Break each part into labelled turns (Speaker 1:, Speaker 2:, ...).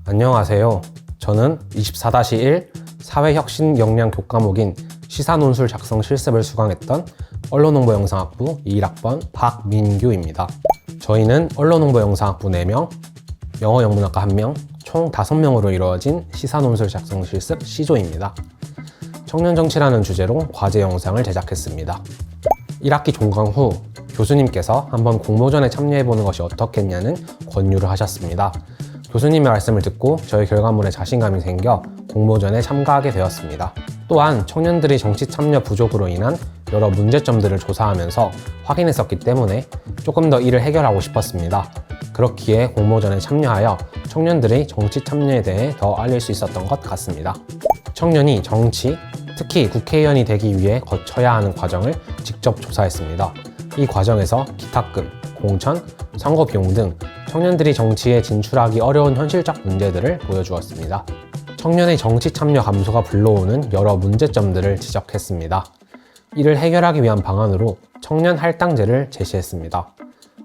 Speaker 1: 안녕하세요. 저는 24-1 사회혁신 역량 교과목인 시사논술 작성 실습을 수강했던 언론홍보영상학부 21학번 박민규입니다. 저희는 언론홍보영상학부 4명, 영어영문학과 1명, 총 5명으로 이루어진 시사논술 작성 실습 C조입니다. 청년정치라는 주제로 과제 영상을 제작했습니다. 1학기 종강 후 교수님께서 한번 공모전에 참여해보는 것이 어떻겠냐는 권유를 하셨습니다. 교수님의 말씀을 듣고 저희 결과물에 자신감이 생겨 공모전에 참가하게 되었습니다. 또한 청년들이 정치 참여 부족으로 인한 여러 문제점들을 조사하면서 확인했었기 때문에 조금 더 이를 해결하고 싶었습니다. 그렇기에 공모전에 참여하여 청년들의 정치 참여에 대해 더 알릴 수 있었던 것 같습니다. 청년이 정치, 특히 국회의원이 되기 위해 거쳐야 하는 과정을 직접 조사했습니다. 이 과정에서 기탁금, 공천, 선거 비용 등 청년들이 정치에 진출하기 어려운 현실적 문제들을 보여주었습니다. 청년의 정치 참여 감소가 불러오는 여러 문제점들을 지적했습니다. 이를 해결하기 위한 방안으로 청년 할당제를 제시했습니다.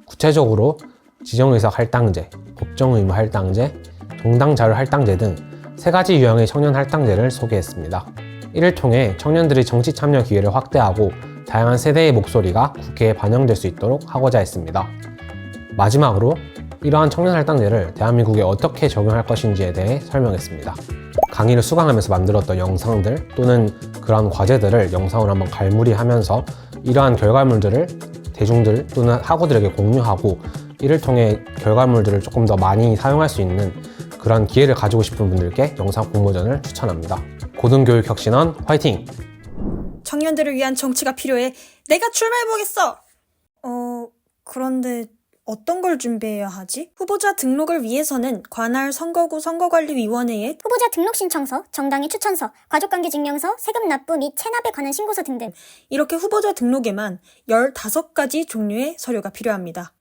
Speaker 1: 구체적으로 지정의석 할당제, 법정 의무 할당제, 정당 자율 할당제 등 3가지 유형의 청년 할당제를 소개했습니다. 이를 통해 청년들이 정치 참여 기회를 확대하고 다양한 세대의 목소리가 국회에 반영될 수 있도록 하고자 했습니다. 마지막으로 이러한 청년 할당제를 대한민국에 어떻게 적용할 것인지에 대해 설명했습니다. 강의를 수강하면서 만들었던 영상들 또는 그런 과제들을 영상으로 한번 갈무리하면서 이러한 결과물들을 대중들 또는 학우들에게 공유하고 이를 통해 결과물들을 조금 더 많이 사용할 수 있는 그런 기회를 가지고 싶은 분들께 영상 공모전을 추천합니다. 고등교육혁신원 화이팅!
Speaker 2: 청년들을 위한 정치가 필요해. 내가 출마해보겠어! 그런데 어떤 걸 준비해야 하지? 후보자 등록을 위해서는 관할 선거구 선거관리위원회에
Speaker 3: 후보자 등록 신청서, 정당의 추천서, 가족관계증명서, 세금 납부 및 체납에 관한 신고서 등등
Speaker 2: 이렇게 후보자 등록에만 15가지 종류의 서류가 필요합니다.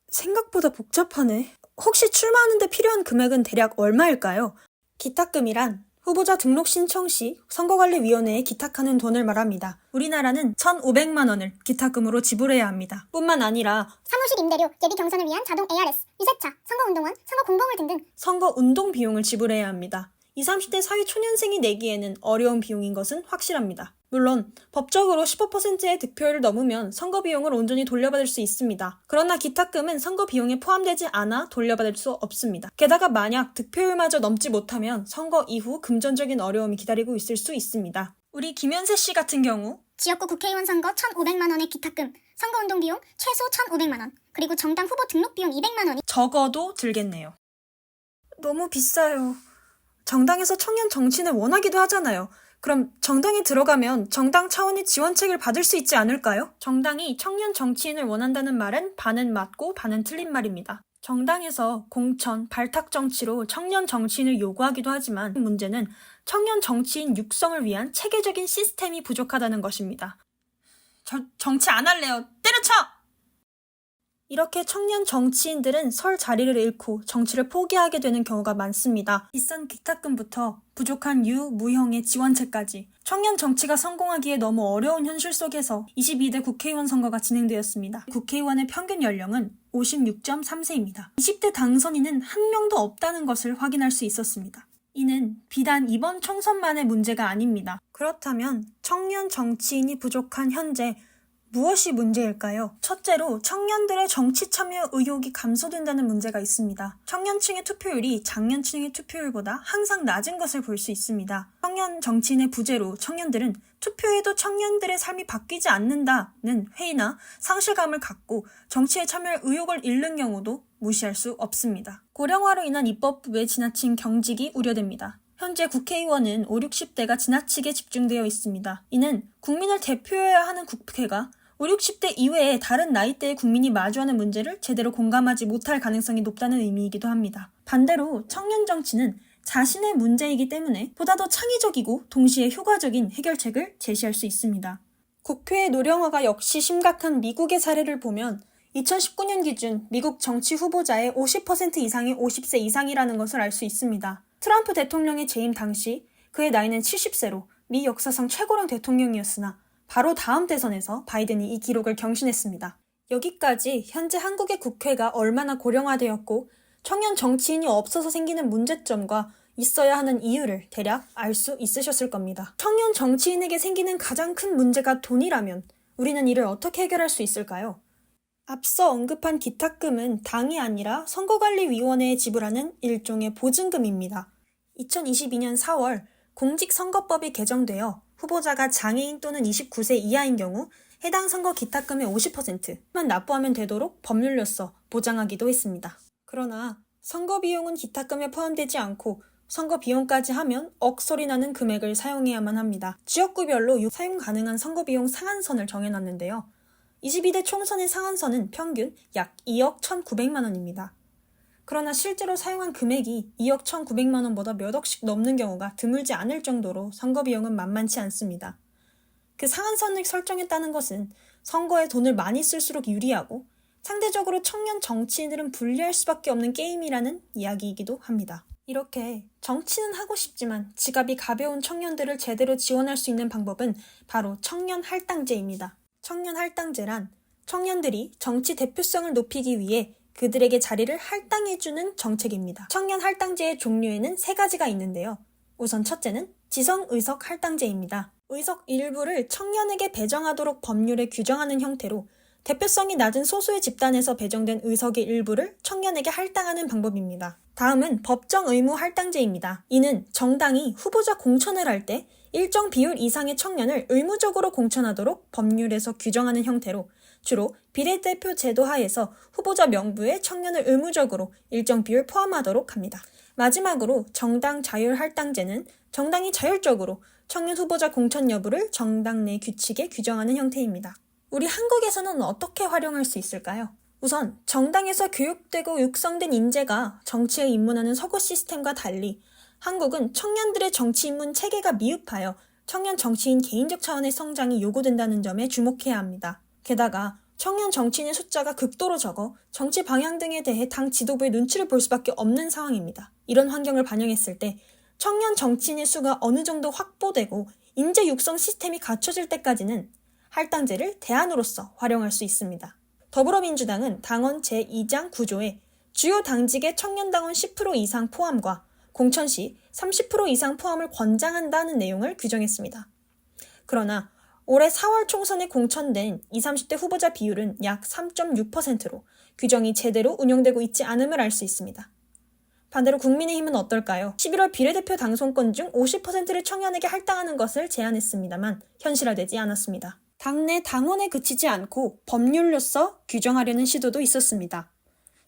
Speaker 2: 생각보다 복잡하네. 혹시 출마하는데 필요한 금액은 대략 얼마일까요? 기탁금이란 후보자 등록 신청 시 선거관리위원회에 기탁하는 돈을 말합니다. 우리나라는 1,500만 원을 기탁금으로 지불해야 합니다. 뿐만 아니라
Speaker 3: 사무실 임대료, 예비 경선을 위한 자동 ARS, 유세차, 선거운동원, 선거공보물 등등
Speaker 2: 선거운동 비용을 지불해야 합니다. 20, 30대 사회 초년생이 내기에는 어려운 비용인 것은 확실합니다. 물론 법적으로 15%의 득표율을 넘으면 선거 비용을 온전히 돌려받을 수 있습니다. 그러나 기탁금은 선거 비용에 포함되지 않아 돌려받을 수 없습니다. 게다가 만약 득표율마저 넘지 못하면 선거 이후 금전적인 어려움이 기다리고 있을 수 있습니다. 우리 김현세 씨 같은 경우
Speaker 3: 지역구 국회의원 선거 1,500만 원의 기탁금, 선거운동 비용 최소 1,500만 원, 그리고 정당 후보 등록 비용 200만 원이
Speaker 2: 적어도 들겠네요. 너무 비싸요. 정당에서 청년 정치인을 원하기도 하잖아요. 그럼 정당에 들어가면 정당 차원의 지원책을 받을 수 있지 않을까요? 정당이 청년 정치인을 원한다는 말은 반은 맞고 반은 틀린 말입니다. 정당에서 공천, 발탁 정치로 청년 정치인을 요구하기도 하지만 문제는 청년 정치인 육성을 위한 체계적인 시스템이 부족하다는 것입니다. 정치 안 할래요. 때려쳐! 이렇게 청년 정치인들은 설 자리를 잃고 정치를 포기하게 되는 경우가 많습니다. 비싼 기탁금부터 부족한 유무형의 지원책까지 청년 정치가 성공하기에 너무 어려운 현실 속에서 22대 국회의원 선거가 진행되었습니다. 국회의원의 평균 연령은 56.3세입니다. 20대 당선인은 한 명도 없다는 것을 확인할 수 있었습니다. 이는 비단 이번 총선만의 문제가 아닙니다. 그렇다면 청년 정치인이 부족한 현재 무엇이 문제일까요? 첫째로 청년들의 정치 참여 의욕이 감소된다는 문제가 있습니다. 청년층의 투표율이 장년층의 투표율보다 항상 낮은 것을 볼 수 있습니다. 청년 정치인의 부재로 청년들은 투표해도 청년들의 삶이 바뀌지 않는다는 회의나 상실감을 갖고 정치에 참여할 의욕을 잃는 경우도 무시할 수 없습니다. 고령화로 인한 입법부의 지나친 경직이 우려됩니다. 현재 국회의원은 5, 60대가 지나치게 집중되어 있습니다. 이는 국민을 대표해야 하는 국회가 5, 60대 이외의 다른 나이대의 국민이 마주하는 문제를 제대로 공감하지 못할 가능성이 높다는 의미이기도 합니다. 반대로 청년 정치는 자신의 문제이기 때문에 보다 더 창의적이고 동시에 효과적인 해결책을 제시할 수 있습니다. 국회의 노령화가 역시 심각한 미국의 사례를 보면 2019년 기준 미국 정치 후보자의 50% 이상이 50세 이상이라는 것을 알 수 있습니다. 트럼프 대통령의 재임 당시 그의 나이는 70세로 미 역사상 최고령 대통령이었으나 바로 다음 대선에서 바이든이 이 기록을 경신했습니다. 여기까지 현재 한국의 국회가 얼마나 고령화되었고 청년 정치인이 없어서 생기는 문제점과 있어야 하는 이유를 대략 알 수 있으셨을 겁니다. 청년 정치인에게 생기는 가장 큰 문제가 돈이라면 우리는 이를 어떻게 해결할 수 있을까요? 앞서 언급한 기탁금은 당이 아니라 선거관리위원회에 지불하는 일종의 보증금입니다. 2022년 4월 공직선거법이 개정되어 후보자가 장애인 또는 29세 이하인 경우 해당 선거 기탁금의 50%만 납부하면 되도록 법률로서 보장하기도 했습니다. 그러나 선거 비용은 기탁금에 포함되지 않고 선거 비용까지 하면 억소리 나는 금액을 사용해야만 합니다. 지역구별로 사용 가능한 선거 비용 상한선을 정해놨는데요. 22대 총선의 상한선은 평균 약 2억 1,900만 원입니다. 그러나 실제로 사용한 금액이 2억 1,900만 원보다 몇 억씩 넘는 경우가 드물지 않을 정도로 선거 비용은 만만치 않습니다. 그 상한선을 설정했다는 것은 선거에 돈을 많이 쓸수록 유리하고 상대적으로 청년 정치인들은 불리할 수밖에 없는 게임이라는 이야기이기도 합니다. 이렇게 정치는 하고 싶지만 지갑이 가벼운 청년들을 제대로 지원할 수 있는 방법은 바로 청년 할당제입니다. 청년 할당제란 청년들이 정치 대표성을 높이기 위해 그들에게 자리를 할당해주는 정책입니다. 청년 할당제의 종류에는 3가지가 있는데요. 우선 첫째는 지성의석 할당제입니다. 의석 일부를 청년에게 배정하도록 법률에 규정하는 형태로 대표성이 낮은 소수의 집단에서 배정된 의석의 일부를 청년에게 할당하는 방법입니다. 다음은 법정 의무 할당제입니다. 이는 정당이 후보자 공천을 할 때 일정 비율 이상의 청년을 의무적으로 공천하도록 법률에서 규정하는 형태로 주로 비례대표 제도 하에서 후보자 명부에 청년을 의무적으로 일정 비율 포함하도록 합니다. 마지막으로 정당 자율 할당제는 정당이 자율적으로 청년 후보자 공천 여부를 정당 내 규칙에 규정하는 형태입니다. 우리 한국에서는 어떻게 활용할 수 있을까요? 우선 정당에서 교육되고 육성된 인재가 정치에 입문하는 서구 시스템과 달리 한국은 청년들의 정치 입문 체계가 미흡하여 청년 정치인 개인적 차원의 성장이 요구된다는 점에 주목해야 합니다. 게다가 청년 정치인의 숫자가 극도로 적어 정치 방향 등에 대해 당 지도부의 눈치를 볼 수밖에 없는 상황입니다. 이런 환경을 반영했을 때 청년 정치인의 수가 어느 정도 확보되고 인재 육성 시스템이 갖춰질 때까지는 할당제를 대안으로서 활용할 수 있습니다. 더불어민주당은 당원 제2장 9조에 주요 당직의 청년당원 10% 이상 포함과 공천 시 30% 이상 포함을 권장한다는 내용을 규정했습니다. 그러나 올해 4월 총선에 공천된 20, 30대 후보자 비율은 약 3.6%로 규정이 제대로 운영되고 있지 않음을 알 수 있습니다. 반대로 국민의힘은 어떨까요? 11월 비례대표 당선권 중 50%를 청년에게 할당하는 것을 제안했습니다만 현실화되지 않았습니다. 당내 당원에 그치지 않고 법률로서 규정하려는 시도도 있었습니다.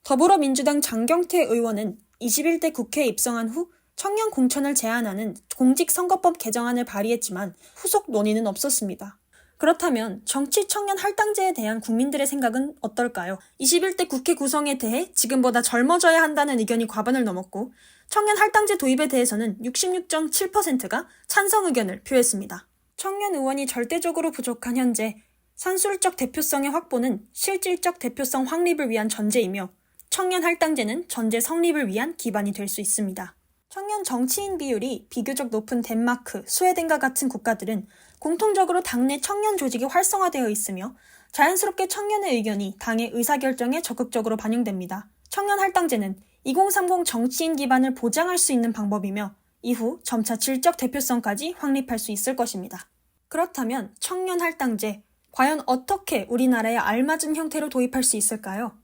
Speaker 2: 더불어민주당 장경태 의원은 21대 국회에 입성한 후 청년 공천을 제한하는 공직선거법 개정안을 발의했지만 후속 논의는 없었습니다. 그렇다면 정치 청년 할당제에 대한 국민들의 생각은 어떨까요? 21대 국회 구성에 대해 지금보다 젊어져야 한다는 의견이 과반을 넘었고 청년 할당제 도입에 대해서는 66.7%가 찬성 의견을 표했습니다. 청년 의원이 절대적으로 부족한 현재 산술적 대표성의 확보는 실질적 대표성 확립을 위한 전제이며 청년 할당제는 전제 성립을 위한 기반이 될 수 있습니다. 청년 정치인 비율이 비교적 높은 덴마크, 스웨덴과 같은 국가들은 공통적으로 당내 청년 조직이 활성화되어 있으며 자연스럽게 청년의 의견이 당의 의사결정에 적극적으로 반영됩니다. 청년 할당제는 2030 정치인 기반을 보장할 수 있는 방법이며 이후 점차 질적 대표성까지 확립할 수 있을 것입니다. 그렇다면 청년 할당제, 과연 어떻게 우리나라에 알맞은 형태로 도입할 수 있을까요?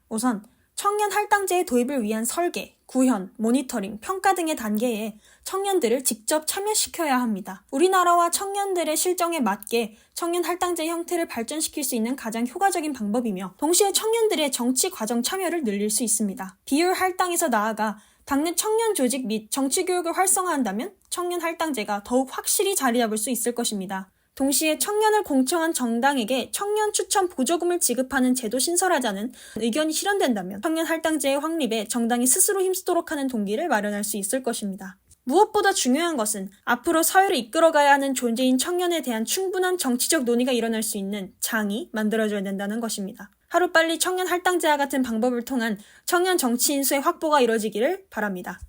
Speaker 2: 우선 청년 할당제의 도입을 위한 설계, 구현, 모니터링, 평가 등의 단계에 청년들을 직접 참여시켜야 합니다. 우리나라와 청년들의 실정에 맞게 청년 할당제 형태를 발전시킬 수 있는 가장 효과적인 방법이며 동시에 청년들의 정치 과정 참여를 늘릴 수 있습니다. 비율 할당에서 나아가 당내 청년 조직 및 정치 교육을 활성화한다면 청년 할당제가 더욱 확실히 자리 잡을 수 있을 것입니다. 동시에 청년을 공청한 정당에게 청년 추천 보조금을 지급하는 제도 신설하자는 의견이 실현된다면 청년 할당제의 확립에 정당이 스스로 힘쓰도록 하는 동기를 마련할 수 있을 것입니다. 무엇보다 중요한 것은 앞으로 사회를 이끌어가야 하는 존재인 청년에 대한 충분한 정치적 논의가 일어날 수 있는 장이 만들어져야 된다는 것입니다. 하루빨리 청년 할당제와 같은 방법을 통한 청년 정치인 수의 확보가 이뤄지기를 바랍니다.